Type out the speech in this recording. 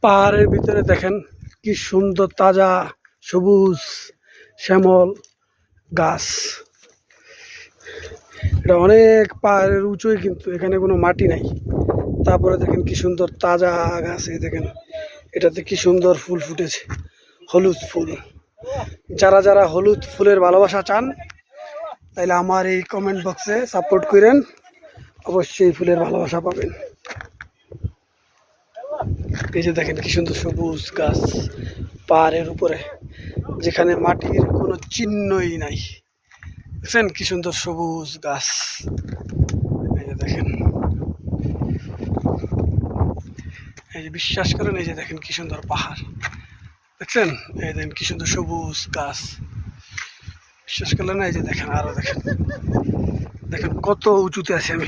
পাহাড়ের ভিতরে দেখেন কি সুন্দর তাজা সবুজ শ্যামল গাছ। এটা অনেক পাহাড়ের উঁচুই, কিন্তু এখানে কোনো মাটি নাই। তারপরে দেখেন কি সুন্দর তাজা গাছ। এই দেখেন এটাতে কি সুন্দর ফুল ফুটেছে, হলুদ ফুল। যারা যারা হলুদ ফুলের ভালোবাসা চান তাইলে আমার এই কমেন্ট বক্সে সাপোর্ট করেন, অবশ্যই ফুলের ভালোবাসা পাবেন। এই যে দেখেন কি সুন্দর সবুজ গাছ পাহাড়ের উপরে, যেখানে মাটির কোনো চিহ্নই নাই। দেখছেন কি সুন্দর সবুজ গাছ। এই যে দেখেন, এই যে বিশ্বাস করেন, এই যে দেখেন কি সুন্দর পাহাড় দেখছেন, এই দেখেন কি সুন্দর সবুজ গাছ। বিশ্বাস করলেন না? এই যে দেখেন, আরো দেখেন, দেখেন কত উঁচুতে আছি আমি।